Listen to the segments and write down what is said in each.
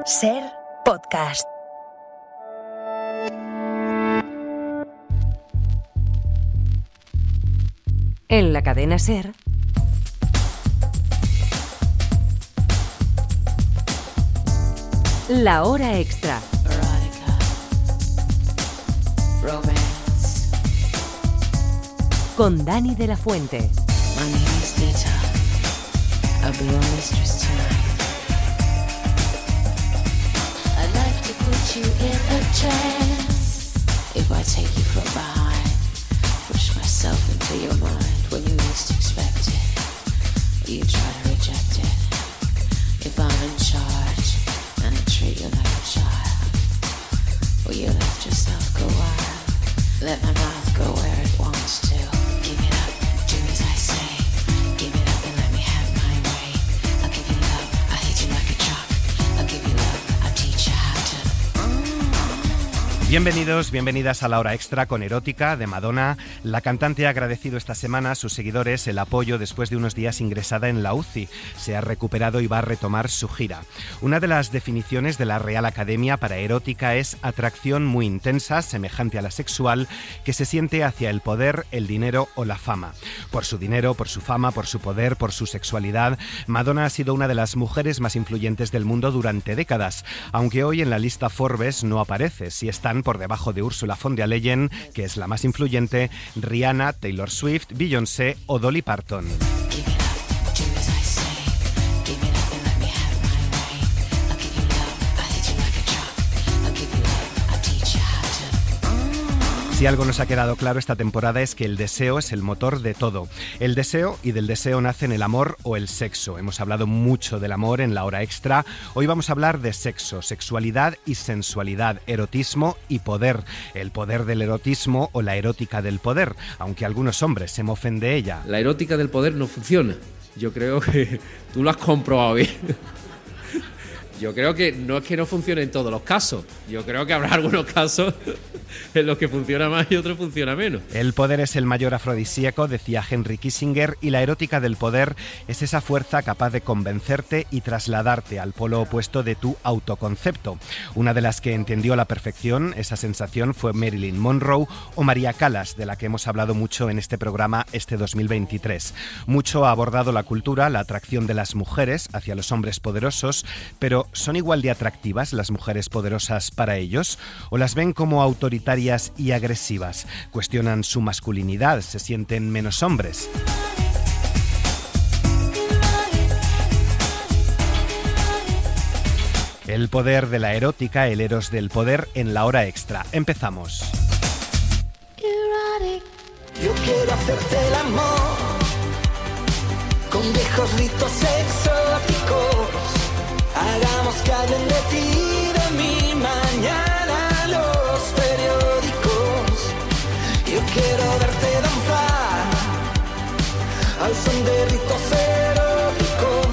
Ser Podcast. En la cadena Ser, La Hora Extra. Con Dani de la Fuente. My name is Dita. I'll be your mistress tonight. I'd like to put you in a trance. If I take you from behind, push myself into your mind when you least expect it. You try to reject it. If I'm in charge and I treat you like a child, will you let yourself go wild? Let my mouth go where it wants to. Give it up, do as I say. Give it up and let me have my way. I'll give you love, I'll hit you like a truck. I'll give you love, I'll teach you how to. Bienvenidos, bienvenidas a La Hora Extra con Erótica de Madonna. La cantante ha agradecido esta semana a sus seguidores el apoyo después de unos días ingresada en la UCI. Se ha recuperado y va a retomar su gira. Una de las definiciones de la Real Academia para erótica es atracción muy intensa, semejante a la sexual, que se siente hacia el poder, el dinero o la fama. Por su dinero, por su fama, por su poder, por su sexualidad, Madonna ha sido una de las mujeres más influyentes del mundo durante décadas, aunque hoy en la lista Forbes no aparece. Si están por debajo de Ursula von der Leyen, que es la más influyente, Rihanna, Taylor Swift, Beyoncé o Dolly Parton. Si algo nos ha quedado claro esta temporada es que el deseo es el motor de todo. El deseo, y del deseo nacen el amor o el sexo. Hemos hablado mucho del amor en La Hora Extra. Hoy vamos a hablar de sexo, sexualidad y sensualidad, erotismo y poder. El poder del erotismo o la erótica del poder, aunque algunos hombres se mofen de ella. La erótica del poder no funciona. Yo creo que tú lo has comprobado bien. Yo creo que no es que no funcione en todos los casos. Yo creo que habrá algunos casos en los que funciona más y otros funciona menos. El poder es el mayor afrodisíaco, decía Henry Kissinger, y la erótica del poder es esa fuerza capaz de convencerte y trasladarte al polo opuesto de tu autoconcepto. Una de las que entendió a la perfección esa sensación fue Marilyn Monroe o María Callas, de la que hemos hablado mucho en este programa este 2023. Mucho ha abordado la cultura, la atracción de las mujeres hacia los hombres poderosos, pero ¿son igual de atractivas las mujeres poderosas para ellos? ¿O las ven como autoritarias y agresivas? ¿Cuestionan su masculinidad? ¿Se sienten menos hombres? El poder de la erótica, el eros del poder en La Hora Extra. Empezamos. Yo quiero hacerte el amor con viejos ritos exóticos. Hagamos que hablen de ti, de mí, mañana los periódicos. Yo quiero verte danzar al son de ritos eróticos,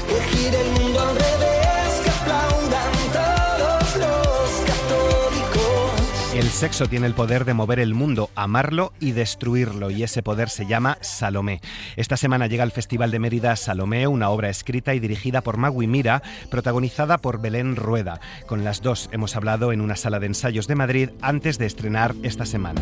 que gire el mundo al revés, que aplaudan todos los católicos. El sexo tiene el poder de mover el mundo, amarlo y destruirlo, y ese poder se llama Salomé. Esta semana llega al Festival de Mérida Salomé, una obra escrita y dirigida por Magui Mira, protagonizada por Belén Rueda. Con las dos hemos hablado en una sala de ensayos de Madrid antes de estrenar esta semana.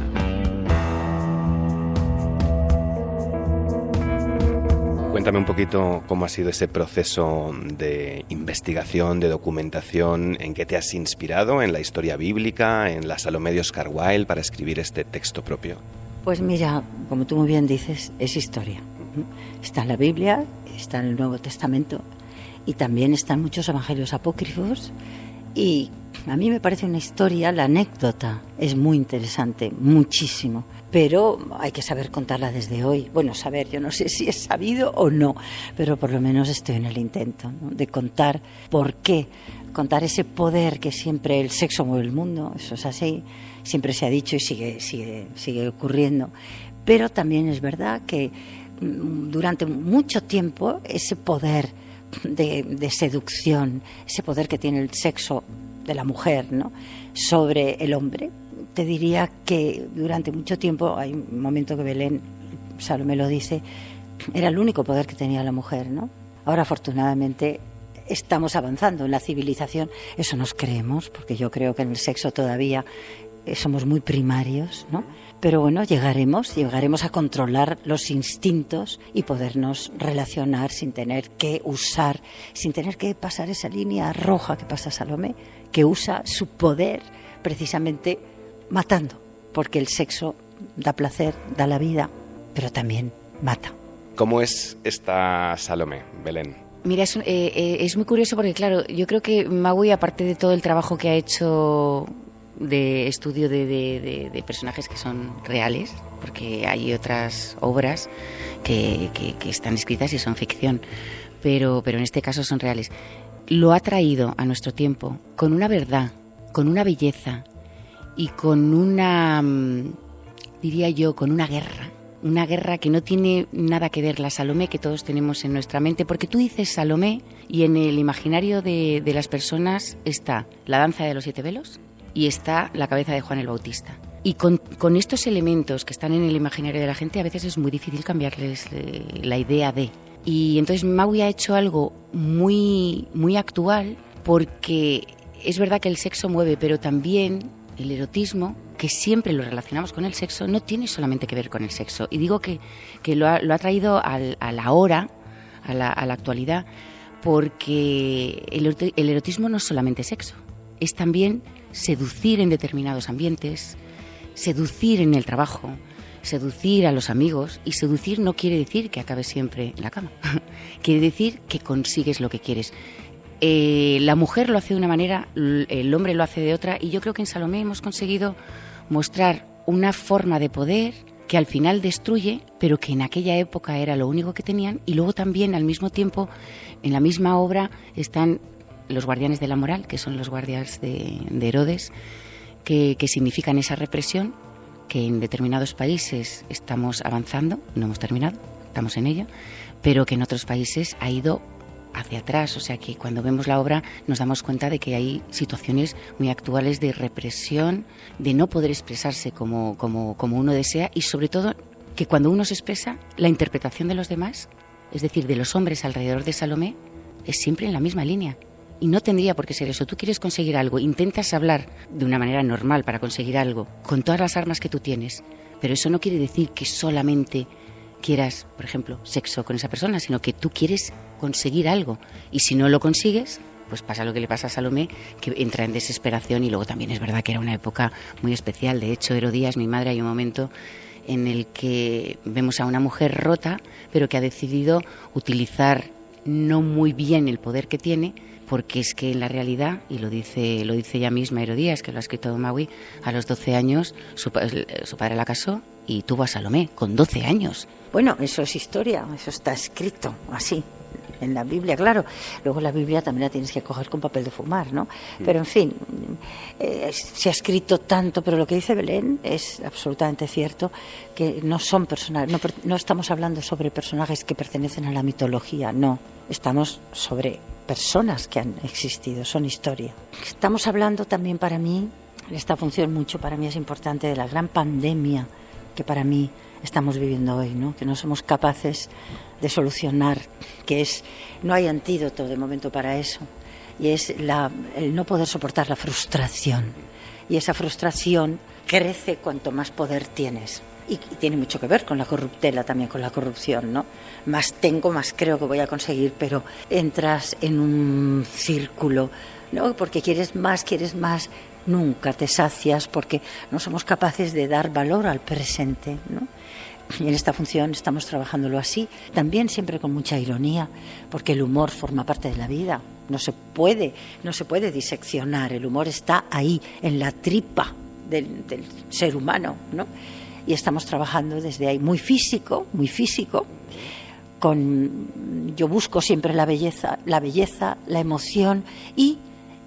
Cuéntame un poquito cómo ha sido ese proceso de investigación, de documentación, en qué te has inspirado, en la historia bíblica, en la Salomé de Oscar Wilde para escribir este texto propio. Pues mira, como tú muy bien dices, es historia. Está en la Biblia, está en el Nuevo Testamento y también están muchos evangelios apócrifos, y a mí me parece una historia, la anécdota es muy interesante, muchísimo, pero hay que saber contarla desde hoy. Bueno, saber, yo no sé si es sabido o no, pero por lo menos estoy en el intento, ¿no?, de contar por qué, contar ese poder que siempre el sexo mueve el mundo, eso es así, siempre se ha dicho y sigue ocurriendo, pero también es verdad que durante mucho tiempo ese poder de seducción, ese poder que tiene el sexo de la mujer, ¿no?, sobre el hombre, te diría que durante mucho tiempo, hay un momento que Belén Salomé lo dice, era el único poder que tenía la mujer, ¿no? Ahora afortunadamente estamos avanzando en la civilización. Eso nos creemos, porque yo creo que en el sexo todavía somos muy primarios, ¿no? Pero bueno, llegaremos a controlar los instintos y podernos relacionar sin tener que usar, sin tener que pasar esa línea roja que pasa Salomé, que usa su poder precisamente matando, porque el sexo da placer, da la vida, pero también mata. ¿Cómo es esta Salomé, Belén? Mira, es muy curioso porque, claro, yo creo que Maui, aparte de todo el trabajo que ha hecho de estudio de personajes que son reales, porque hay otras obras que están escritas y son ficción, pero en este caso son reales, lo ha traído a nuestro tiempo con una verdad, con una belleza y con una, diría yo, con una guerra que no tiene nada que ver la Salomé que todos tenemos en nuestra mente, porque tú dices Salomé y en el imaginario de las personas está la danza de los 7 velos y está la cabeza de Juan el Bautista. Y con estos elementos que están en el imaginario de la gente a veces es muy difícil cambiarles la idea de. Y entonces Maui ha hecho algo muy, muy actual, porque es verdad que el sexo mueve, pero también el erotismo, que siempre lo relacionamos con el sexo, no tiene solamente que ver con el sexo. Y digo que lo ha traído a la hora, a la actualidad, porque el erotismo no es solamente sexo, es también seducir en determinados ambientes, seducir en el trabajo, seducir a los amigos. Y seducir no quiere decir que acabes siempre en la cama, quiere decir que consigues lo que quieres. La mujer lo hace de una manera, el hombre lo hace de otra, y yo creo que en Salomé hemos conseguido mostrar una forma de poder que al final destruye, pero que en aquella época era lo único que tenían. Y luego también, al mismo tiempo, en la misma obra están los guardianes de la moral, que son los guardias de Herodes, que significan esa represión, que en determinados países estamos avanzando, no hemos terminado, estamos en ello, pero que en otros países ha ido hacia atrás. O sea que cuando vemos la obra nos damos cuenta de que hay situaciones muy actuales de represión, de no poder expresarse como uno desea, y sobre todo que cuando uno se expresa, la interpretación de los demás, es decir, de los hombres alrededor de Salomé, es siempre en la misma línea. Y no tendría por qué ser eso. Tú quieres conseguir algo, intentas hablar de una manera normal para conseguir algo, con todas las armas que tú tienes, pero eso no quiere decir que solamente quieras, por ejemplo, sexo con esa persona, sino que tú quieres conseguir algo. Y si no lo consigues, pues pasa lo que le pasa a Salomé, que entra en desesperación. Y luego también es verdad que era una época muy especial. De hecho, Herodías, mi madre, hay un momento en el que vemos a una mujer rota, pero que ha decidido utilizar no muy bien el poder que tiene, porque es que en la realidad, y lo dice ella misma, Herodías, que lo ha escrito Maui, a los 12 años su padre la casó y tuvo a Salomé con 12 años. Bueno, eso es historia, eso está escrito así en la Biblia, claro. Luego la Biblia también la tienes que coger con papel de fumar, ¿no? Pero en fin, se ha escrito tanto, pero lo que dice Belén es absolutamente cierto, que no son personajes, no estamos hablando sobre personajes que pertenecen a la mitología, no, estamos sobre personas que han existido, son historia. Estamos hablando también, para mí, esta función mucho para mí es importante, de la gran pandemia que para mí estamos viviendo hoy, ¿no? Que no somos capaces de solucionar, que es, no hay antídoto de momento para eso, y es el no poder soportar la frustración, y esa frustración crece cuanto más poder tienes. Y tiene mucho que ver con la corruptela, también con la corrupción, ¿no? Más tengo, más creo que voy a conseguir, pero entras en un círculo, ¿no? Porque quieres más, nunca te sacias, porque no somos capaces de dar valor al presente, ¿no? Y en esta función estamos trabajándolo así, también siempre con mucha ironía, porque el humor forma parte de la vida, no se puede diseccionar, el humor está ahí, en la tripa del ser humano, ¿no? Y estamos trabajando desde ahí, muy físico, yo busco siempre la belleza, la emoción y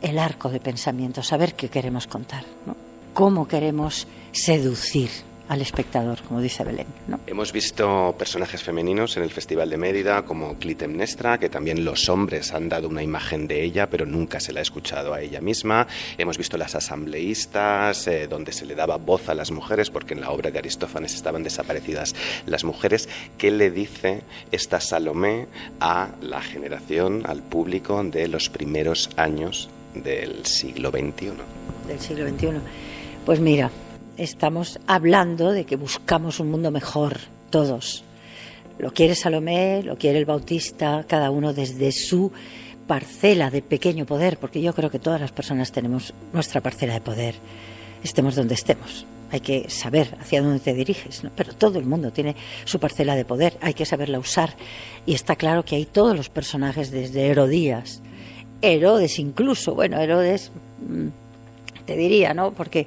el arco de pensamiento, saber qué queremos contar, ¿no? Cómo queremos seducir al espectador, como dice Belén, ¿no? Hemos visto personajes femeninos en el Festival de Mérida, como Clitemnestra, que también los hombres han dado una imagen de ella, pero nunca se la ha escuchado a ella misma. Hemos visto las asambleístas, donde se le daba voz a las mujeres, porque en la obra de Aristófanes estaban desaparecidas las mujeres. ¿Qué le dice esta Salomé a la generación, al público de los primeros años del siglo XXI? Del siglo XXI. Pues mira, estamos hablando de que buscamos un mundo mejor, todos. Lo quiere Salomé, lo quiere el Bautista, cada uno desde su parcela de pequeño poder, porque yo creo que todas las personas tenemos nuestra parcela de poder, estemos donde estemos. Hay que saber hacia dónde te diriges, ¿no? Pero todo el mundo tiene su parcela de poder, hay que saberla usar. Y está claro que hay todos los personajes, desde Herodías, Herodes incluso, bueno, Herodes, te diría, ¿no? Porque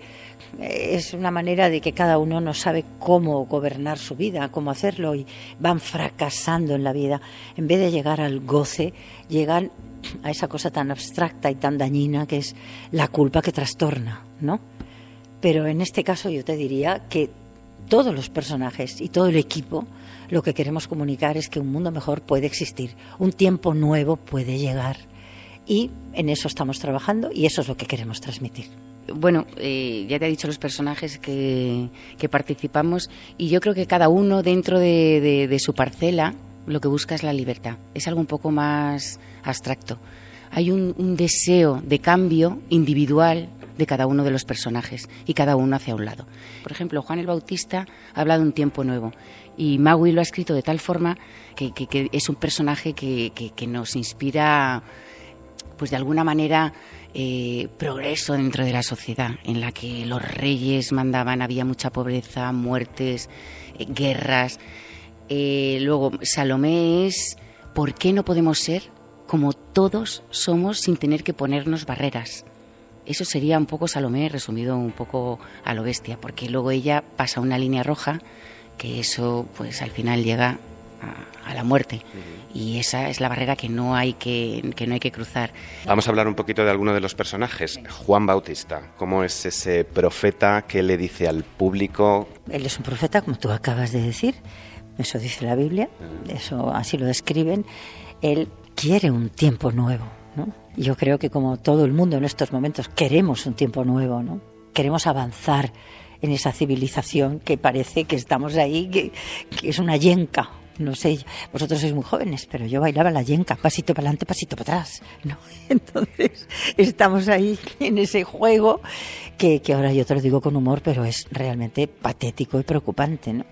es una manera de que cada uno no sabe cómo gobernar su vida, cómo hacerlo, y van fracasando en la vida. En vez de llegar al goce, llegan a esa cosa tan abstracta y tan dañina que es la culpa que trastorna, ¿no? Pero en este caso yo te diría que todos los personajes y todo el equipo, lo que queremos comunicar es que un mundo mejor puede existir, un tiempo nuevo puede llegar, y en eso estamos trabajando y eso es lo que queremos transmitir. Bueno, ya te he dicho los personajes que participamos, y yo creo que cada uno dentro de su parcela lo que busca es la libertad. Es algo un poco más abstracto. Hay un deseo de cambio individual de cada uno de los personajes y cada uno hacia un lado. Por ejemplo, Juan el Bautista habla de un tiempo nuevo y Magui lo ha escrito de tal forma que es un personaje que nos inspira, pues de alguna manera, progreso dentro de la sociedad, en la que los reyes mandaban, había mucha pobreza, muertes, guerras. Luego, Salomé es ¿por qué no podemos ser como todos somos sin tener que ponernos barreras? Eso sería un poco Salomé resumido un poco a lo bestia, porque luego ella pasa una línea roja, que eso pues al final llega a la muerte. Y esa es la barrera que no hay que cruzar. Vamos a hablar un poquito de alguno de los personajes. Juan Bautista, ¿cómo es ese profeta? ¿Qué le dice al público? Él es un profeta, como tú acabas de decir, eso dice la Biblia, eso así lo describen. Él quiere un tiempo nuevo, ¿no? Yo creo que como todo el mundo en estos momentos queremos un tiempo nuevo, ¿no? Queremos avanzar en esa civilización que parece que estamos ahí, que es una yenca. No sé, vosotros sois muy jóvenes, pero yo bailaba la yenca, pasito para adelante, pasito para atrás, ¿no? Entonces, estamos ahí en ese juego que ahora yo te lo digo con humor, pero es realmente patético y preocupante, ¿no?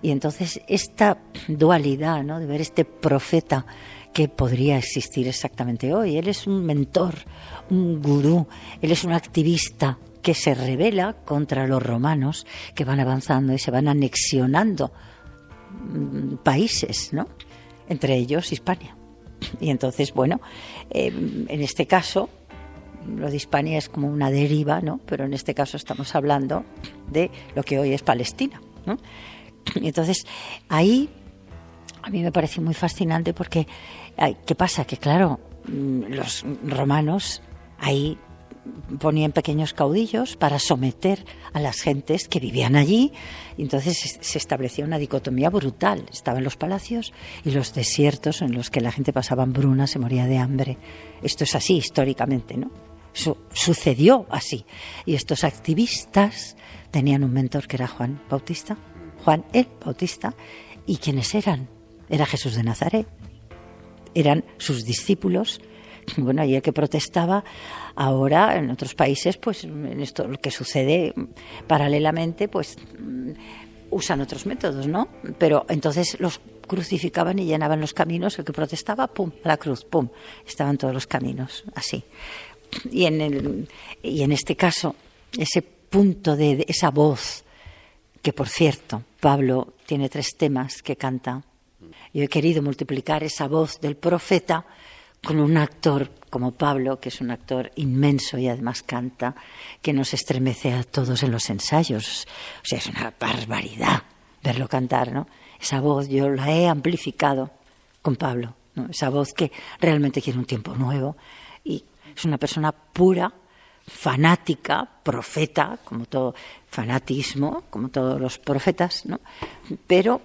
Y entonces, esta dualidad, ¿no? De ver este profeta que podría existir exactamente hoy. Él es un mentor, un gurú, él es un activista que se rebela contra los romanos que van avanzando y se van anexionando países, ¿no? Entre ellos Hispania. Y entonces, bueno, en este caso lo de Hispania es como una deriva, ¿no? Pero en este caso estamos hablando de lo que hoy es Palestina, ¿no? Y entonces ahí a mí me parece muy fascinante porque ¿qué pasa? Que claro, los romanos ahí ponían pequeños caudillos para someter a las gentes que vivían allí, y entonces se establecía una dicotomía brutal. Estaban los palacios y los desiertos en los que la gente pasaba hambruna, se moría de hambre. Esto es así históricamente, ¿no? Eso sucedió así. Y estos activistas tenían un mentor que era Juan Bautista, Juan el Bautista. ¿Y quiénes eran? Era Jesús de Nazaret, eran sus discípulos. Bueno, y el que protestaba. Ahora en otros países, pues en esto lo que sucede paralelamente, pues usan otros métodos, ¿no? Pero entonces los crucificaban y llenaban los caminos. El que protestaba, pum, a la cruz, pum, estaban todos los caminos así. Y en este caso, ese punto de esa voz, que por cierto, Pablo tiene 3 temas que canta. Yo he querido multiplicar esa voz del profeta con un actor como Pablo, que es un actor inmenso y además canta, que nos estremece a todos en los ensayos. O sea, es una barbaridad verlo cantar, ¿no? Esa voz yo la he amplificado con Pablo, ¿no? Esa voz que realmente quiere un tiempo nuevo y es una persona pura, fanática, profeta, como todo fanatismo, como todos los profetas, ¿no? Pero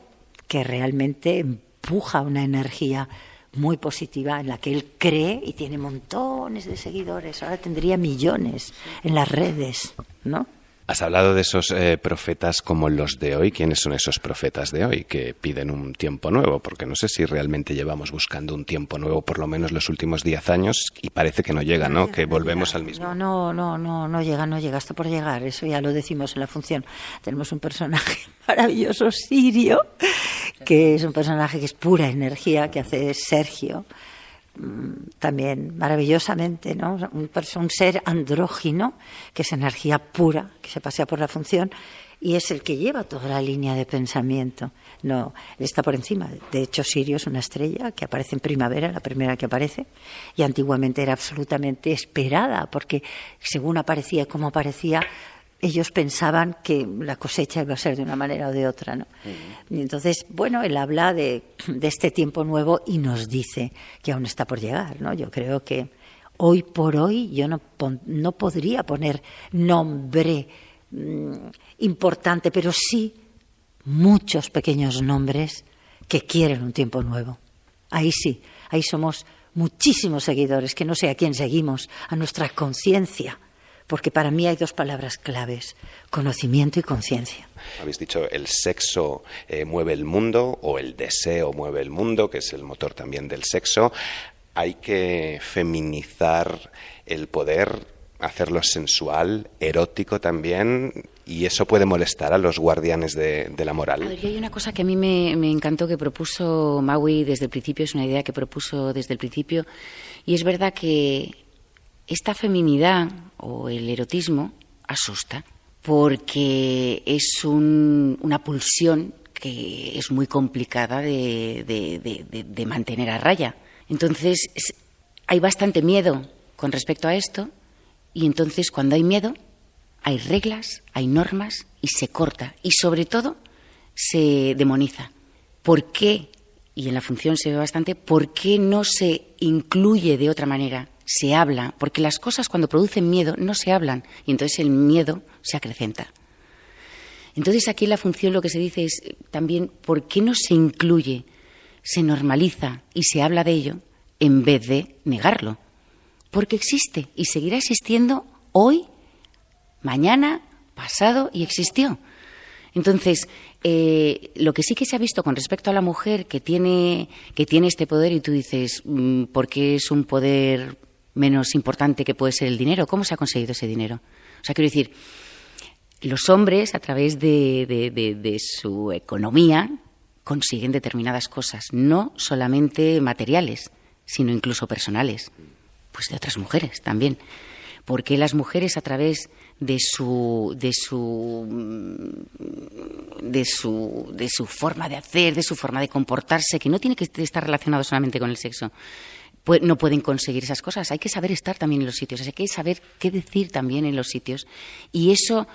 que realmente empuja una energía muy positiva en la que él cree y tiene montones de seguidores. Ahora tendría millones en las redes, ¿no? Has hablado de esos profetas como los de hoy. ¿Quiénes son esos profetas de hoy que piden un tiempo nuevo? Porque no sé si realmente llevamos buscando un tiempo nuevo por lo menos los últimos 10 años y parece que no llega, ¿no? Que volvemos al mismo. No llega, está por llegar. Eso ya lo decimos en la función. Tenemos un personaje maravilloso, Sirio, que es un personaje que es pura energía, que hace Sergio. También maravillosamente, ¿no? Un ser andrógino, que es energía pura, que se pasea por la función y es el que lleva toda la línea de pensamiento. No, él está por encima. De hecho, Sirio es una estrella que aparece en primavera, la primera que aparece, y antiguamente era absolutamente esperada, porque según aparecía y cómo aparecía, ellos pensaban que la cosecha iba a ser de una manera o de otra, ¿no? Y entonces, bueno, él habla de este tiempo nuevo y nos dice que aún está por llegar, ¿no? Yo creo que hoy por hoy yo no podría poner nombre importante, pero sí muchos pequeños nombres que quieren un tiempo nuevo. Ahí sí, ahí somos muchísimos seguidores, que no sé a quién seguimos, a nuestra conciencia. Porque para mí hay dos palabras claves, conocimiento y conciencia. Habéis dicho el sexo mueve el mundo o el deseo mueve el mundo, que es el motor también del sexo. Hay que feminizar el poder, hacerlo sensual, erótico también, y eso puede molestar a los guardianes de la moral. A ver, y hay una cosa que a mí me encantó que propuso Maui desde el principio, es una idea que propuso desde el principio, y es verdad que esta feminidad o el erotismo asusta porque es una pulsión que es muy complicada de mantener a raya. Entonces hay bastante miedo con respecto a esto y entonces cuando hay miedo hay reglas, hay normas y se corta y sobre todo se demoniza. ¿Por qué? Y en la función se ve bastante, ¿por qué no se incluye de otra manera? Se habla, porque las cosas cuando producen miedo no se hablan y entonces el miedo se acrecenta. Entonces aquí en la función lo que se dice es también ¿por qué no se incluye, se normaliza y se habla de ello en vez de negarlo? Porque existe y seguirá existiendo hoy, mañana, pasado y existió. Entonces, lo que sí que se ha visto con respecto a la mujer que tiene este poder y tú dices, ¿por qué es un poder menos importante que puede ser el dinero? ¿Cómo se ha conseguido ese dinero? O sea, quiero decir, los hombres a través de su economía consiguen determinadas cosas, no solamente materiales, sino incluso personales, pues de otras mujeres también. Porque las mujeres a través de su forma de hacer, de su forma de comportarse, que no tiene que estar relacionado solamente con el sexo, no pueden conseguir esas cosas. Hay que saber estar también en los sitios, hay que saber qué decir también en los sitios. Y eso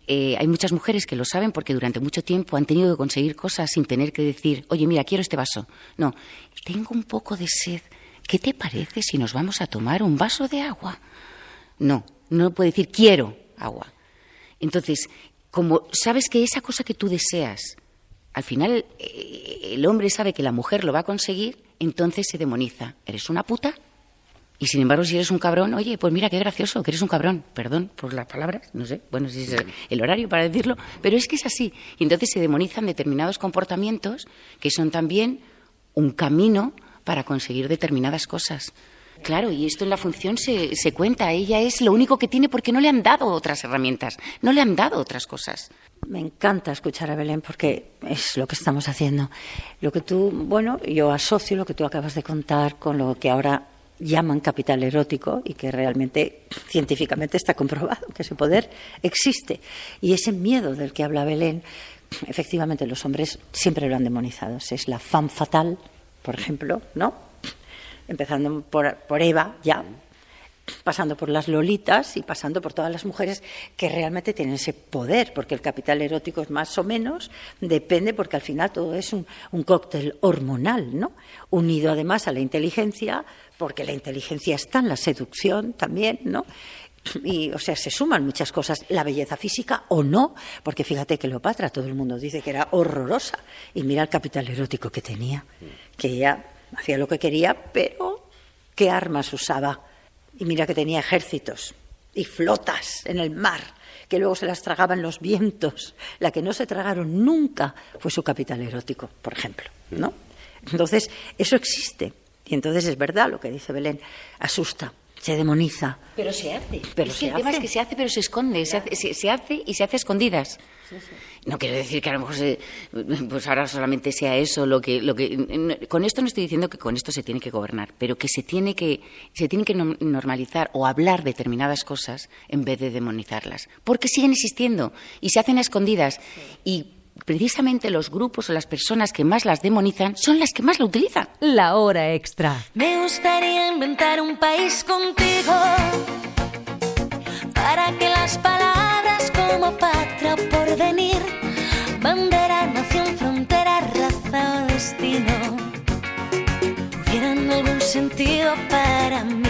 hay muchas mujeres que lo saben porque durante mucho tiempo han tenido que conseguir cosas sin tener que decir, oye, mira, quiero este vaso. No, tengo un poco de sed. ¿Qué te parece si nos vamos a tomar un vaso de agua? No puede decir quiero agua. Entonces, como sabes que esa cosa que tú deseas, al final el hombre sabe que la mujer lo va a conseguir, entonces se demoniza. ¿Eres una puta? Y sin embargo, si eres un cabrón, oye, pues mira qué gracioso, que eres un cabrón. Perdón por las palabras, no sé, bueno, si es el horario para decirlo, pero es que es así. Y entonces se demonizan determinados comportamientos que son también un camino para conseguir determinadas cosas. Claro, y esto en la función se cuenta. Ella es lo único que tiene porque no le han dado otras herramientas, no le han dado otras cosas. Me encanta escuchar a Belén porque es lo que estamos haciendo. Lo que tú, bueno, yo asocio lo que tú acabas de contar con lo que ahora llaman capital erótico y que realmente científicamente está comprobado que ese poder existe. Y ese miedo del que habla Belén, efectivamente los hombres siempre lo han demonizado. Es la femme fatale, por ejemplo, ¿no? Empezando por Eva, ya, pasando por las lolitas y pasando por todas las mujeres que realmente tienen ese poder, porque el capital erótico es más o menos, depende, porque al final todo es un cóctel hormonal, ¿no? Unido además a la inteligencia, porque la inteligencia está en la seducción también, ¿no? Y, o sea, se suman muchas cosas, la belleza física o no, porque fíjate que Cleopatra, todo el mundo dice que era horrorosa, y mira el capital erótico que tenía, que ella hacía lo que quería, pero ¿qué armas usaba? Y mira que tenía ejércitos y flotas en el mar, que luego se las tragaban los vientos. La que no se tragaron nunca fue su capital erótico, por ejemplo, ¿no? Entonces, eso existe, y entonces es verdad lo que dice Belén, asusta. Se demoniza. Pero se hace. Pero el tema es que se hace, pero se esconde. Se hace y se hace a escondidas. Sí. No quiero decir que a lo mejor pues ahora solamente sea eso lo que con esto no estoy diciendo que con esto se tiene que gobernar, pero que se tiene que normalizar o hablar determinadas cosas en vez de demonizarlas, porque siguen existiendo y se hacen a escondidas. Y precisamente los grupos o las personas que más las demonizan son las que más la utilizan. La hora extra. Me gustaría inventar un país contigo para que las palabras como patria o porvenir, bandera, nación, frontera, raza o destino tuvieran algún sentido para mí.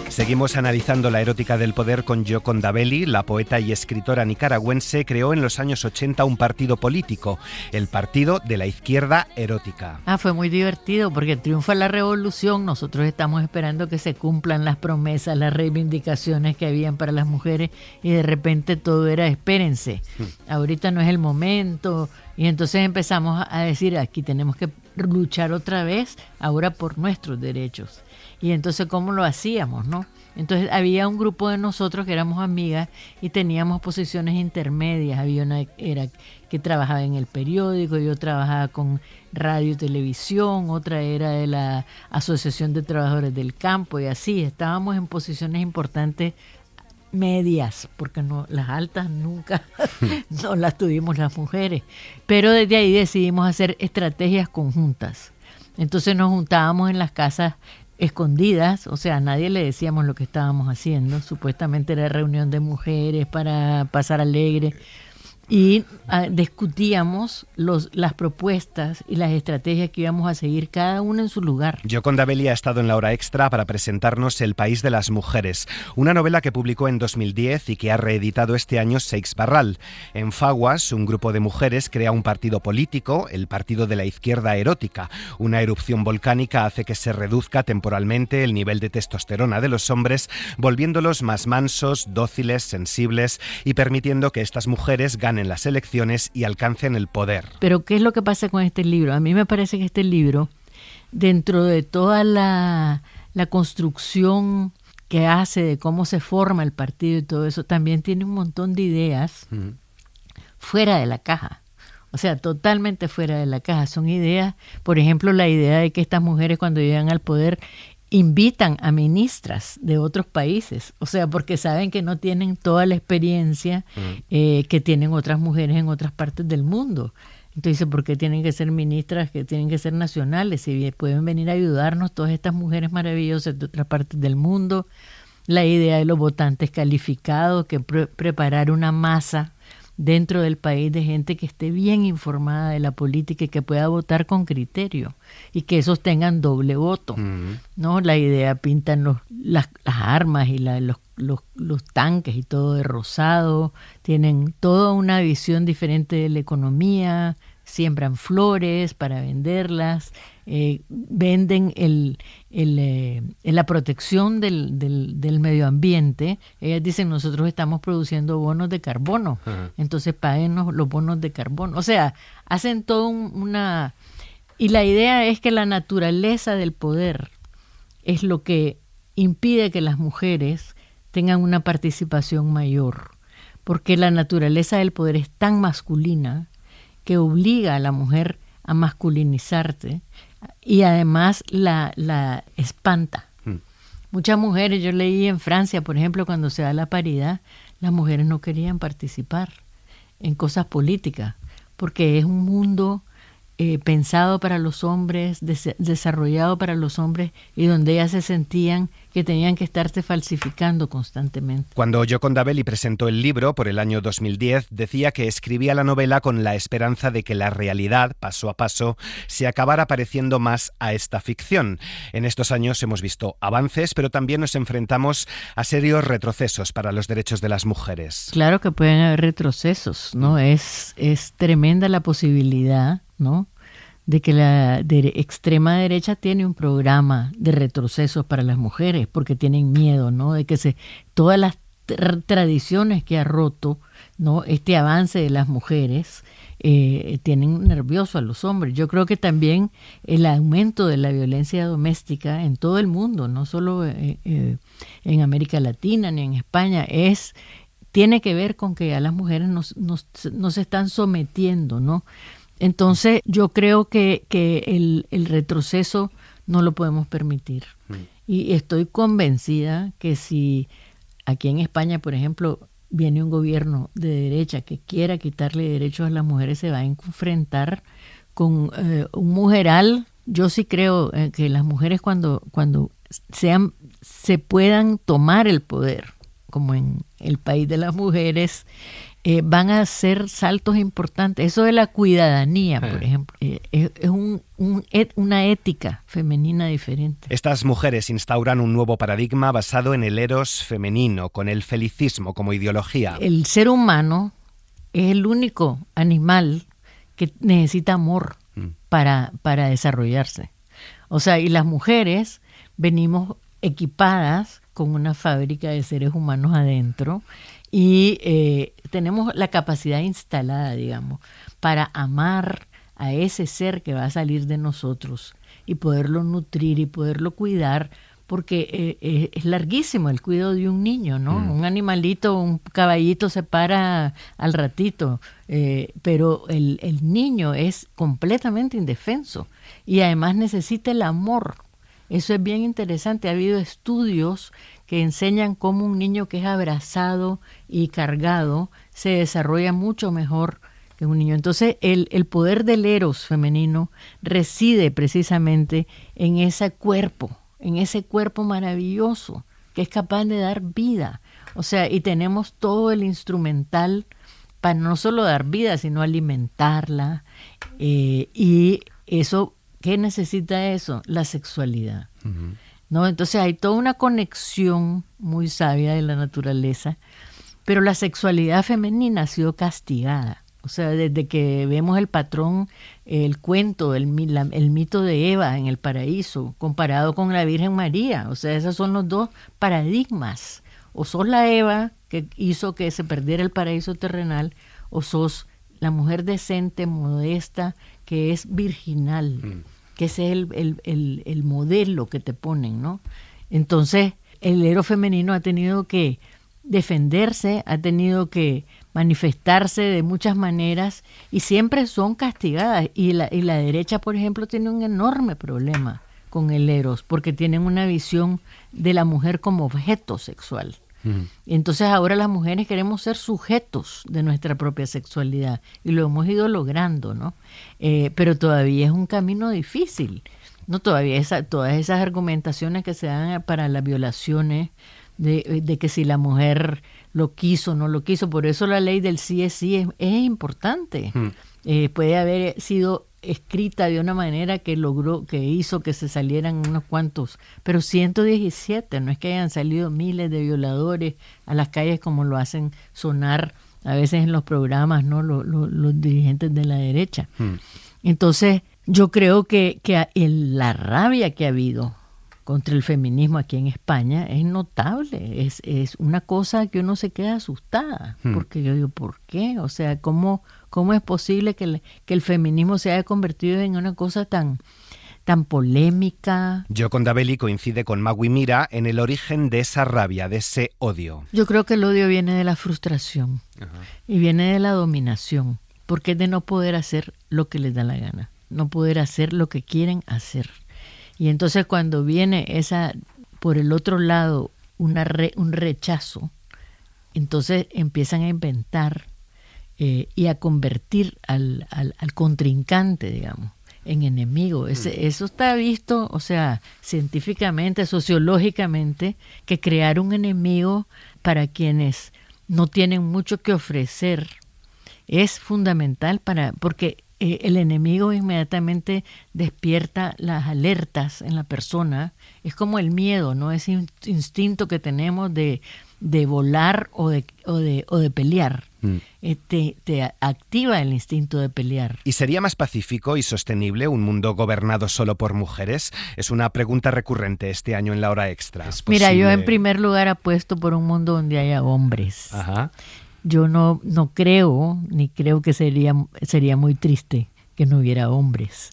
Seguimos analizando la erótica del poder con Gioconda Belli. La poeta y escritora nicaragüense creó en los años 80 un partido político, el Partido de la Izquierda Erótica. Fue muy divertido porque triunfa la revolución. Nosotros estamos esperando que se cumplan las promesas, las reivindicaciones que habían para las mujeres, y de repente todo era espérense, ahorita no es el momento. Y entonces empezamos a decir, aquí tenemos que luchar otra vez ahora por nuestros derechos. Y entonces, ¿cómo lo hacíamos, no? Entonces, había un grupo de nosotros que éramos amigas y teníamos posiciones intermedias. Había una era que trabajaba en el periódico, yo trabajaba con radio y televisión, otra era de la Asociación de Trabajadores del Campo, y así estábamos en posiciones importantes medias, porque no, las altas nunca no las tuvimos las mujeres. Pero desde ahí decidimos hacer estrategias conjuntas. Entonces nos juntábamos en las casas escondidas, o sea, a nadie le decíamos lo que estábamos haciendo, supuestamente era reunión de mujeres para pasar alegre, y discutíamos las propuestas y las estrategias que íbamos a seguir, cada uno en su lugar. Gioconda Belli ha estado en la hora extra para presentarnos El país de las mujeres, una novela que publicó en 2010 y que ha reeditado este año Seix Barral. En Faguas, un grupo de mujeres crea un partido político, el Partido de la Izquierda Erótica. Una erupción volcánica hace que se reduzca temporalmente el nivel de testosterona de los hombres, volviéndolos más mansos, dóciles, sensibles y permitiendo que estas mujeres ganen en las elecciones y alcancen el poder. Pero ¿qué es lo que pasa con este libro? A mí me parece que este libro, dentro de toda la construcción que hace de cómo se forma el partido y todo eso, también tiene un montón de ideas fuera de la caja. O sea, totalmente fuera de la caja. Son ideas, por ejemplo, la idea de que estas mujeres cuando llegan al poder invitan a ministras de otros países, o sea, porque saben que no tienen toda la experiencia que tienen otras mujeres en otras partes del mundo. Entonces, ¿por qué tienen que ser ministras, que tienen que ser nacionales? Si pueden venir a ayudarnos todas estas mujeres maravillosas de otras partes del mundo. La idea de los votantes calificados, que preparar una masa dentro del país de gente que esté bien informada de la política y que pueda votar con criterio y que esos tengan doble voto, ¿no? La idea, pintan las armas y los tanques y todo de rosado, tienen toda una visión diferente de la economía, siembran flores para venderlas, venden la protección del medio ambiente. Ellas dicen, nosotros estamos produciendo bonos de carbono, entonces páguenos los bonos de carbono. O sea, hacen todo y la idea es que la naturaleza del poder es lo que impide que las mujeres tengan una participación mayor, porque la naturaleza del poder es tan masculina que obliga a la mujer a masculinizarse y además la espanta. Muchas mujeres, yo leí en Francia, por ejemplo, cuando se da la paridad, las mujeres no querían participar en cosas políticas, porque es un mundo pensado para los hombres, desarrollado para los hombres, y donde ellas se sentían que tenían que estarse falsificando constantemente. Cuando Gioconda Belli presentó el libro por el año 2010, decía que escribía la novela con la esperanza de que la realidad, paso a paso, se acabara pareciendo más a esta ficción. En estos años hemos visto avances, pero también nos enfrentamos a serios retrocesos para los derechos de las mujeres. Claro que pueden haber retrocesos, ¿no? Es tremenda la posibilidad, ¿no?, de que la extrema derecha tiene un programa de retrocesos para las mujeres, porque tienen miedo, ¿no?, de que todas las tradiciones que ha roto, ¿no?, este avance de las mujeres, tienen nervioso a los hombres. Yo creo que también el aumento de la violencia doméstica en todo el mundo, no solo en América Latina ni en España, tiene que ver con que a las mujeres no se están sometiendo, ¿no? Entonces yo creo que el retroceso no lo podemos permitir. Y estoy convencida que si aquí en España, por ejemplo, viene un gobierno de derecha que quiera quitarle derechos a las mujeres, se va a enfrentar con un mujeral. Yo sí creo que las mujeres cuando se puedan tomar el poder, como en el país de las mujeres, van a hacer saltos importantes. Eso de la cuidadanía, por ejemplo, es una ética femenina diferente. Estas mujeres instauran un nuevo paradigma basado en el eros femenino, con el felicismo como ideología. El ser humano es el único animal que necesita amor para desarrollarse. O sea, y las mujeres venimos equipadas con una fábrica de seres humanos adentro, y tenemos la capacidad instalada, digamos, para amar a ese ser que va a salir de nosotros y poderlo nutrir y poderlo cuidar, porque es larguísimo el cuidado de un niño, ¿no? Un animalito, un caballito se para al ratito, pero el niño es completamente indefenso y además necesita el amor. Eso es bien interesante. Ha habido estudios que enseñan cómo un niño que es abrazado y cargado se desarrolla mucho mejor que un niño. Entonces, el poder del eros femenino reside precisamente en ese cuerpo maravilloso que es capaz de dar vida. O sea, y tenemos todo el instrumental para no solo dar vida, sino alimentarla. Y eso, ¿qué necesita eso? La sexualidad. ¿No? Entonces hay toda una conexión muy sabia de la naturaleza, pero la sexualidad femenina ha sido castigada. O sea, desde que vemos el patrón, el cuento, el mito de Eva en el paraíso, comparado con la Virgen María. O sea, esos son los dos paradigmas. O sos la Eva que hizo que se perdiera el paraíso terrenal, o sos la mujer decente, modesta, que es virginal. Que ese es el modelo que te ponen, ¿no? Entonces, el eros femenino ha tenido que defenderse, ha tenido que manifestarse de muchas maneras y siempre son castigadas. Y la derecha, por ejemplo, tiene un enorme problema con el eros, porque tienen una visión de la mujer como objeto sexual. Entonces ahora las mujeres queremos ser sujetos de nuestra propia sexualidad y lo hemos ido logrando, ¿no? Pero todavía es un camino difícil, ¿no? Todavía todas esas argumentaciones que se dan para las violaciones, de que si la mujer lo quiso o no lo quiso, por eso la ley del sí es importante. Puede haber sido escrita de una manera que hizo que se salieran unos cuantos, pero 117, no es que hayan salido miles de violadores a las calles como lo hacen sonar a veces en los programas, ¿no? Los dirigentes de la derecha. Entonces, yo creo que la rabia que ha habido contra el feminismo aquí en España es notable, es una cosa que uno se queda asustada, porque yo digo, ¿por qué? O sea, ¿cómo es posible que el feminismo se haya convertido en una cosa tan polémica? Gioconda Belli coincide con Magui Mira en el origen de esa rabia, de ese odio. Yo creo que el odio viene de la frustración y viene de la dominación, porque es de no poder hacer lo que les da la gana, no poder hacer lo que quieren hacer. Y entonces cuando viene por el otro lado, un rechazo, entonces empiezan a inventar y a convertir al contrincante, digamos, en enemigo. Eso está visto, o sea, científicamente, sociológicamente, que crear un enemigo para quienes no tienen mucho que ofrecer es fundamental porque el enemigo inmediatamente despierta las alertas en la persona. Es como el miedo, ¿no? Ese instinto que tenemos de volar o de pelear. Te activa el instinto de pelear. ¿Y sería más pacífico y sostenible un mundo gobernado solo por mujeres? Es una pregunta recurrente este año en La Hora Extra. Mira, yo en primer lugar apuesto por un mundo donde haya hombres. Ajá. Yo no creo, ni creo que sería muy triste que no hubiera hombres.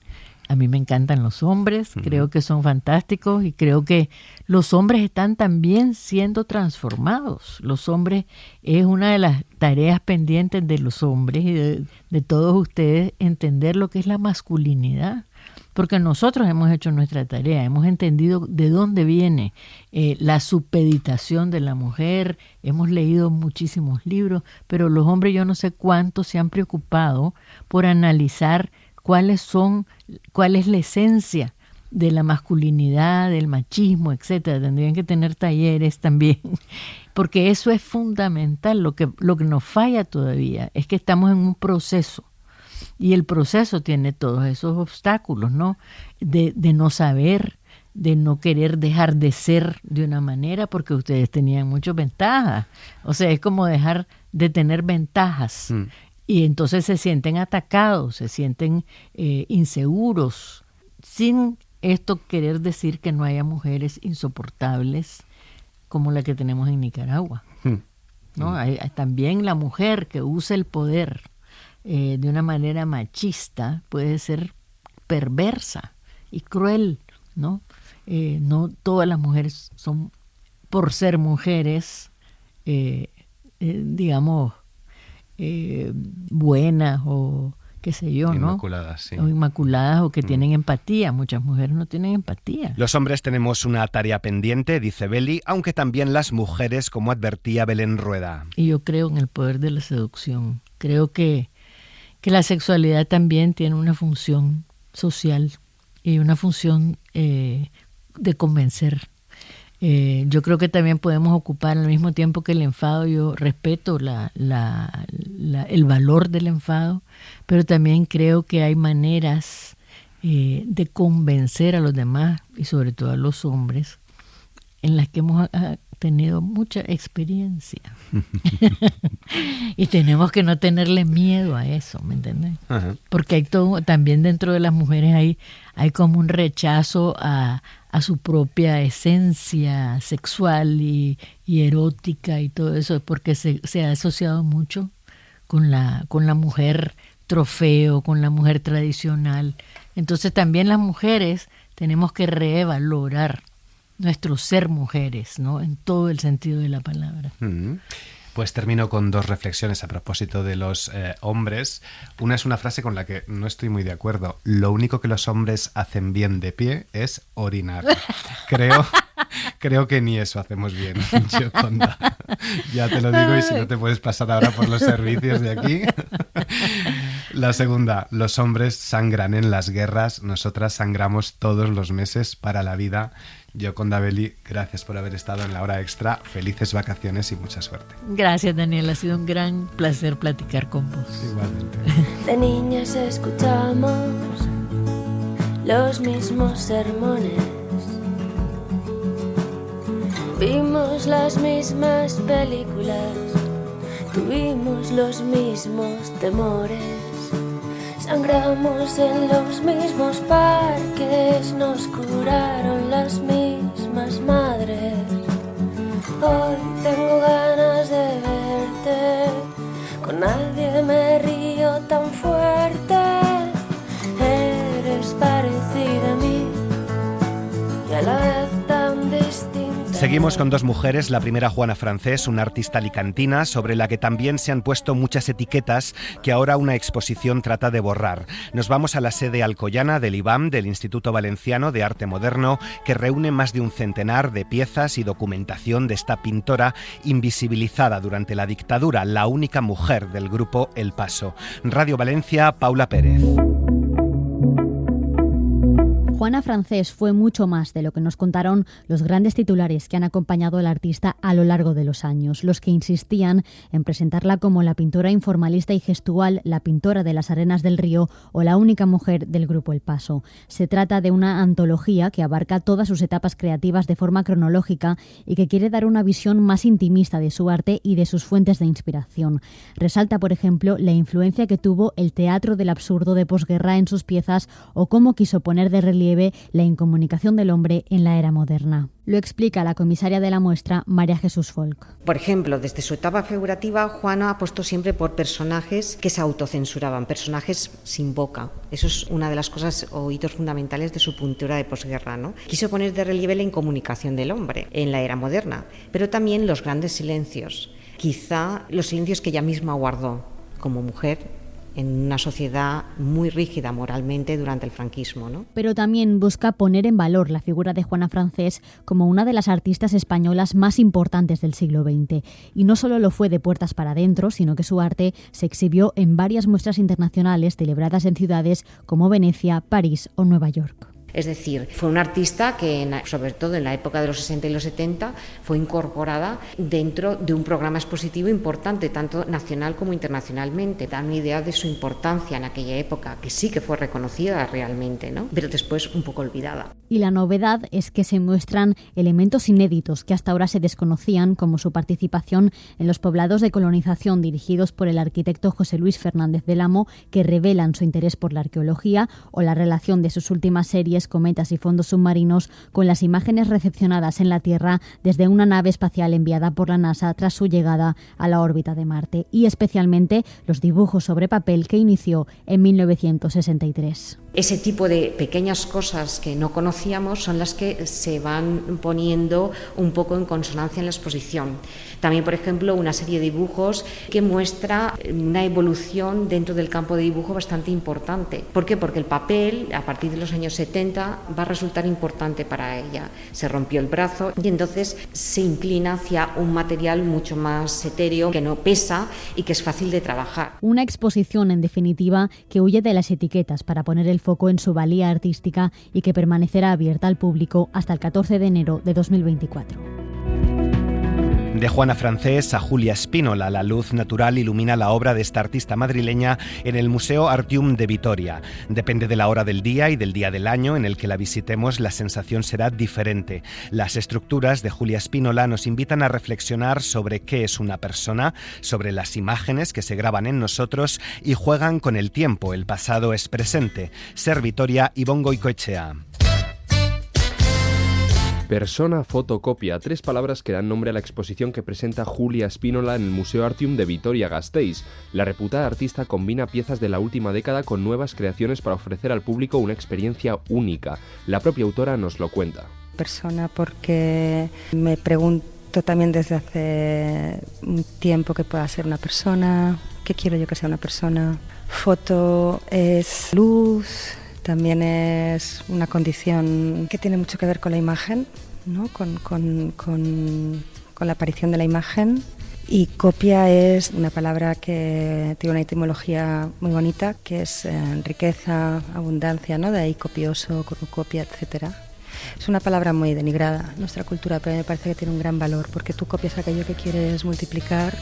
A mí me encantan los hombres, creo que son fantásticos y creo que los hombres están también siendo transformados. Los hombres, es una de las tareas pendientes de los hombres y de todos ustedes, entender lo que es la masculinidad. Porque nosotros hemos hecho nuestra tarea, hemos entendido de dónde viene la supeditación de la mujer, hemos leído muchísimos libros, pero los hombres yo no sé cuántos se han preocupado por analizar cuál es la esencia de la masculinidad, del machismo, etcétera. Tendrían que tener talleres también, porque eso es fundamental. Lo que nos falla todavía es que estamos en un proceso. Y el proceso tiene todos esos obstáculos, ¿no? De no saber, de no querer dejar de ser de una manera, porque ustedes tenían muchas ventajas. O sea, es como dejar de tener ventajas. Y entonces se sienten atacados, se sienten inseguros, sin esto querer decir que no haya mujeres insoportables como la que tenemos en Nicaragua, ¿no? Hay también la mujer que usa el poder de una manera machista puede ser perversa y cruel, ¿no? No todas las mujeres son, por ser mujeres, digamos, buenas o qué sé yo, ¿no? Inmaculadas, sí. O inmaculadas o que tienen empatía. Muchas mujeres no tienen empatía. Los hombres tenemos una tarea pendiente, dice Beli, aunque también las mujeres, como advertía Belén Rueda. Y yo creo en el poder de la seducción. Creo que la sexualidad también tiene una función social y una función de convencer. Yo creo que también podemos ocupar al mismo tiempo que el enfado. Yo respeto el valor del enfado, pero también creo que hay maneras de convencer a los demás y sobre todo a los hombres en las que hemos tenido mucha experiencia. Y tenemos que no tenerle miedo a eso, ¿me entiendes? Uh-huh. Porque hay todo, también dentro de las mujeres hay como un rechazo a su propia esencia sexual y erótica y todo eso, porque se ha asociado mucho con la mujer trofeo, con la mujer tradicional. Entonces también las mujeres tenemos que revalorar nuestro ser mujeres, ¿no? En todo el sentido de la palabra. Pues termino con dos reflexiones a propósito de los hombres. Una es una frase con la que no estoy muy de acuerdo. Lo único que los hombres hacen bien de pie es orinar. Creo que ni eso hacemos bien, Gioconda. Ya te lo digo, y si no te puedes pasar ahora por los servicios de aquí. La segunda, los hombres sangran en las guerras, nosotras sangramos todos los meses para la vida. Gioconda Belli, gracias por haber estado en La Hora Extra. Felices vacaciones y mucha suerte. Gracias, Daniel. Ha sido un gran placer platicar con vos. Igualmente. De niñas escuchamos los mismos sermones. Vimos las mismas películas. Tuvimos los mismos temores. Sangramos en los mismos parques, nos curaron las mismas madres. Hoy tengo ganas de verte, con nadie me río tan fuerte. Eres parecida a mí y a la vez tan distinta. Seguimos con dos mujeres, la primera Juana Francés, una artista alicantina sobre la que también se han puesto muchas etiquetas que ahora una exposición trata de borrar. Nos vamos a la sede alcoyana del IBAM, del Instituto Valenciano de Arte Moderno, que reúne más de un centenar de piezas y documentación de esta pintora invisibilizada durante la dictadura, la única mujer del grupo El Paso. Radio Valencia, Paula Pérez. Juana Francés fue mucho más de lo que nos contaron los grandes titulares que han acompañado al artista a lo largo de los años, los que insistían en presentarla como la pintora informalista y gestual, la pintora de las arenas del río o la única mujer del grupo El Paso. Se trata de una antología que abarca todas sus etapas creativas de forma cronológica y que quiere dar una visión más intimista de su arte y de sus fuentes de inspiración. Resalta, por ejemplo, la influencia que tuvo el teatro del absurdo de posguerra en sus piezas o cómo quiso poner de relieve la incomunicación del hombre en la era moderna. Lo explica la comisaria de la muestra, María Jesús Folk. Por ejemplo, desde su etapa figurativa, Juana apostó siempre por personajes que se autocensuraban, personajes sin boca. Eso es una de las cosas o hitos fundamentales de su pintura de posguerra, ¿no? Quiso poner de relieve la incomunicación del hombre en la era moderna, pero también los grandes silencios, quizá los silencios que ella misma guardó como mujer en una sociedad muy rígida moralmente durante el franquismo, ¿no? Pero también busca poner en valor la figura de Juana Francés como una de las artistas españolas más importantes del siglo XX. Y no solo lo fue de puertas para adentro, sino que su arte se exhibió en varias muestras internacionales celebradas en ciudades como Venecia, París o Nueva York. Es decir, fue una artista que, sobre todo en la época de los 60 y los 70, fue incorporada dentro de un programa expositivo importante, tanto nacional como internacionalmente. Da una idea de su importancia en aquella época, que sí que fue reconocida realmente, ¿no? Pero después un poco olvidada. Y la novedad es que se muestran elementos inéditos que hasta ahora se desconocían, como su participación en los poblados de colonización dirigidos por el arquitecto José Luis Fernández del Amo, que revelan su interés por la arqueología, o la relación de sus últimas series Cometas y fondos submarinos con las imágenes recepcionadas en la Tierra desde una nave espacial enviada por la NASA tras su llegada a la órbita de Marte, y especialmente los dibujos sobre papel que inició en 1963. Ese tipo de pequeñas cosas que no conocíamos son las que se van poniendo un poco en consonancia en la exposición. También, por ejemplo, una serie de dibujos que muestra una evolución dentro del campo de dibujo bastante importante. ¿Por qué? Porque el papel, a partir de los años 70, va a resultar importante para ella. Se rompió el brazo y entonces se inclina hacia un material mucho más etéreo, que no pesa y que es fácil de trabajar. Una exposición, en definitiva, que huye de las etiquetas para poner el foco en su valía artística y que permanecerá abierta al público hasta el 14 de enero de 2024. De Juana Francés a Julia Spínola, la luz natural ilumina la obra de esta artista madrileña en el Museo Artium de Vitoria. Depende de la hora del día y del día del año en el que la visitemos, la sensación será diferente. Las estructuras de Julia Spínola nos invitan a reflexionar sobre qué es una persona, sobre las imágenes que se graban en nosotros y juegan con el tiempo. El pasado es presente. Ser Vitoria, Ivonne Goicoechea. Persona, fotocopia, 3 palabras que dan nombre a la exposición que presenta Julia Spínola en el Museo Artium de Vitoria-Gasteiz. La reputada artista combina piezas de la última década con nuevas creaciones para ofrecer al público una experiencia única. La propia autora nos lo cuenta. Persona porque me pregunto también desde hace un tiempo qué pueda ser una persona, qué quiero yo que sea una persona. Foto es luz. También es una condición que tiene mucho que ver con la imagen, ¿no? con la aparición de la imagen. Y copia es una palabra que tiene una etimología muy bonita, que es riqueza, abundancia, ¿no? De ahí copioso, cornucopia, etcétera. Es una palabra muy denigrada en nuestra cultura, pero me parece que tiene un gran valor, porque tú copias aquello que quieres multiplicar.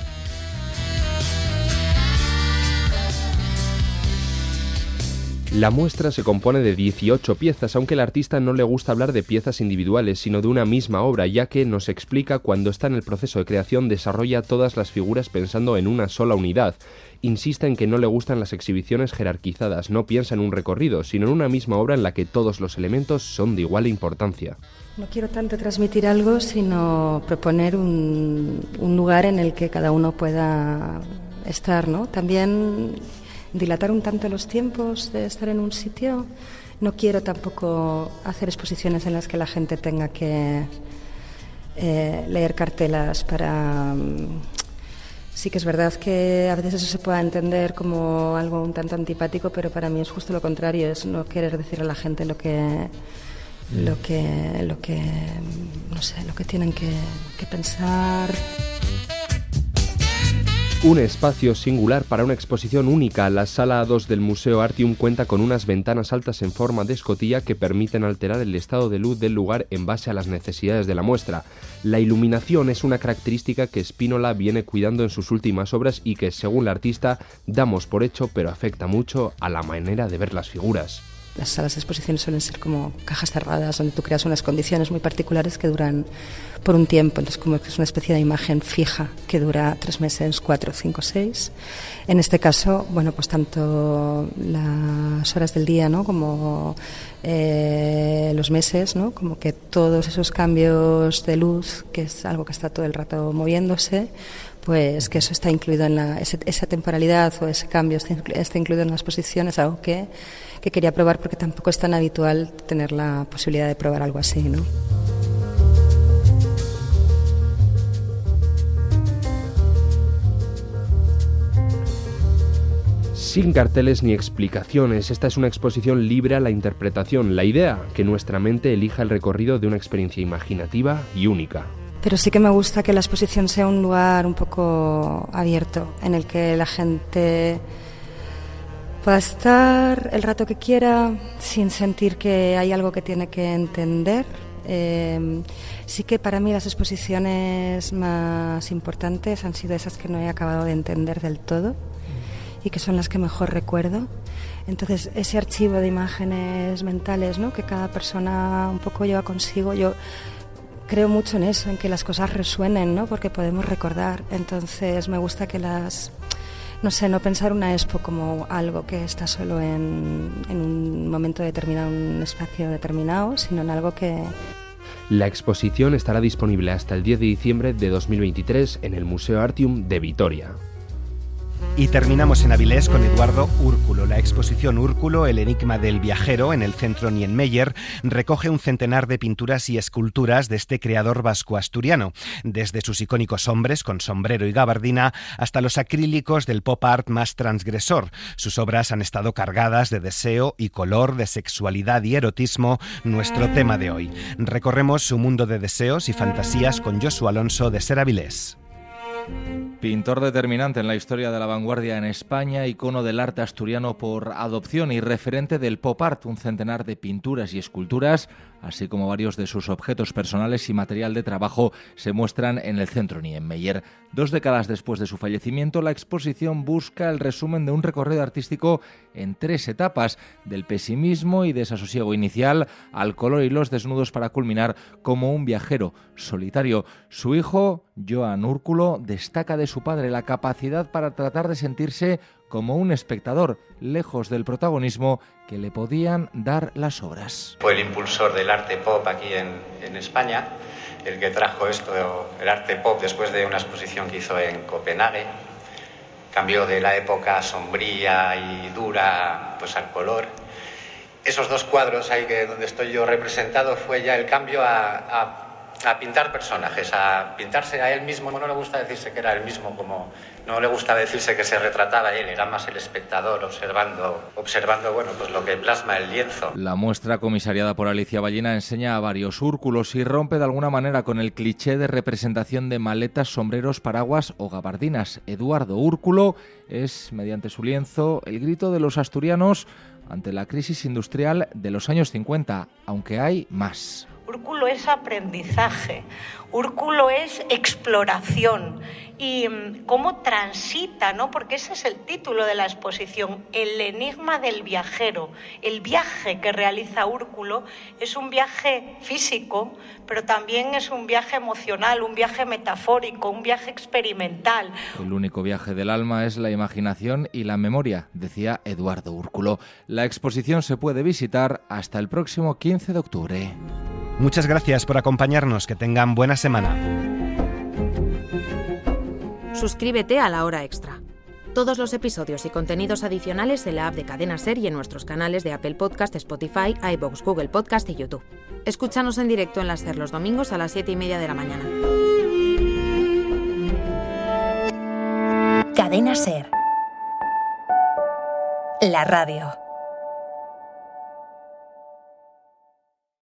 La muestra se compone de 18 piezas, aunque al artista no le gusta hablar de piezas individuales, sino de una misma obra, ya que nos explica cuando está en el proceso de creación desarrolla todas las figuras pensando en una sola unidad. Insiste en que no le gustan las exhibiciones jerarquizadas, no piensa en un recorrido, sino en una misma obra en la que todos los elementos son de igual importancia. No quiero tanto transmitir algo, sino proponer un lugar en el que cada uno pueda estar, ¿no? También dilatar un tanto los tiempos de estar en un sitio. No quiero tampoco hacer exposiciones en las que la gente tenga que leer cartelas para... Sí que es verdad que a veces eso se pueda entender como algo un tanto antipático, pero para mí es justo lo contrario, es no querer decir a la gente lo que tienen que pensar. Un espacio singular para una exposición única. La sala A2 del Museo Artium cuenta con unas ventanas altas en forma de escotilla que permiten alterar el estado de luz del lugar en base a las necesidades de la muestra. La iluminación es una característica que Spínola viene cuidando en sus últimas obras y que, según la artista, damos por hecho, pero afecta mucho a la manera de ver las figuras. Las salas de exposiciones suelen ser como cajas cerradas donde tú creas unas condiciones muy particulares que duran por un tiempo, entonces como que es una especie de imagen fija que dura 3 meses, 4, 5, 6. En este caso, bueno, pues tanto las horas del día, ¿no?, como los meses, ¿no?, como que todos esos cambios de luz, que es algo que está todo el rato moviéndose, pues que eso está incluido en esa temporalidad o ese cambio está incluido en la exposición, es algo que quería probar porque tampoco es tan habitual tener la posibilidad de probar algo así, ¿no? Sin carteles ni explicaciones, esta es una exposición libre a la interpretación. La idea, que nuestra mente elija el recorrido de una experiencia imaginativa y única. Pero sí que me gusta que la exposición sea un lugar un poco abierto, en el que la gente pueda estar el rato que quiera sin sentir que hay algo que tiene que entender. Sí que para mí las exposiciones más importantes han sido esas que no he acabado de entender del todo y que son las que mejor recuerdo. Entonces ese archivo de imágenes mentales, ¿no?, que cada persona un poco lleva consigo, yo creo mucho en eso, en que las cosas resuenen, ¿no?, porque podemos recordar. Entonces me gusta que no pensar una expo como algo que está solo en un momento determinado, en un espacio determinado, sino en algo que... La exposición estará disponible hasta el 10 de diciembre de 2023 en el Museo Artium de Vitoria. Y terminamos en Avilés con Eduardo Úrculo. La exposición Úrculo, el enigma del viajero, en el Centro Niemeyer, recoge un centenar de pinturas y esculturas de este creador vasco-asturiano, desde sus icónicos hombres con sombrero y gabardina hasta los acrílicos del pop art más transgresor. Sus obras han estado cargadas de deseo y color, de sexualidad y erotismo, nuestro tema de hoy. Recorremos su mundo de deseos y fantasías con Josu Alonso de Ser Avilés. Pintor determinante en la historia de la vanguardia en España, icono del arte asturiano por adopción y referente del pop art, un centenar de pinturas y esculturas, así como varios de sus objetos personales y material de trabajo se muestran en el Centro Niemeyer. 2 décadas después de su fallecimiento, la exposición busca el resumen de un recorrido artístico en 3 etapas, del pesimismo y desasosiego inicial al color y los desnudos, para culminar como un viajero solitario. Su hijo, Joan Úrculo, destaca de su padre la capacidad para tratar de sentirse como un espectador, lejos del protagonismo que le podían dar las obras. Fue el impulsor del arte pop aquí en España, el que trajo el arte pop después de una exposición que hizo en Copenhague. Cambió de la época sombría y dura pues al color. Esos 2 cuadros ahí donde estoy yo representado fue ya el cambio a pintar personajes, a pintarse a él mismo. No le gusta decirse que era él mismo, como no le gusta decirse que se retrataba él, era más el espectador observando bueno, pues lo que plasma el lienzo. La muestra, comisariada por Alicia Ballina, enseña a varios Úrculos y rompe de alguna manera con el cliché de representación de maletas, sombreros, paraguas o gabardinas. Eduardo Úrculo es, mediante su lienzo, el grito de los asturianos ante la crisis industrial de los años 50, aunque hay más. Úrculo es aprendizaje, Úrculo es exploración y cómo transita, ¿no? Porque ese es el título de la exposición, el enigma del viajero. El viaje que realiza Úrculo es un viaje físico, pero también es un viaje emocional, un viaje metafórico, un viaje experimental. El único viaje del alma es la imaginación y la memoria, decía Eduardo Úrculo. La exposición se puede visitar hasta el próximo 15 de octubre. Muchas gracias por acompañarnos, que tengan buena semana. Suscríbete a La Hora Extra. Todos los episodios y contenidos adicionales en la app de Cadena SER y en nuestros canales de Apple Podcast, Spotify, iVoox, Google Podcast y YouTube. Escúchanos en directo en la SER los domingos a las 7:30 de la mañana. Cadena SER. La radio.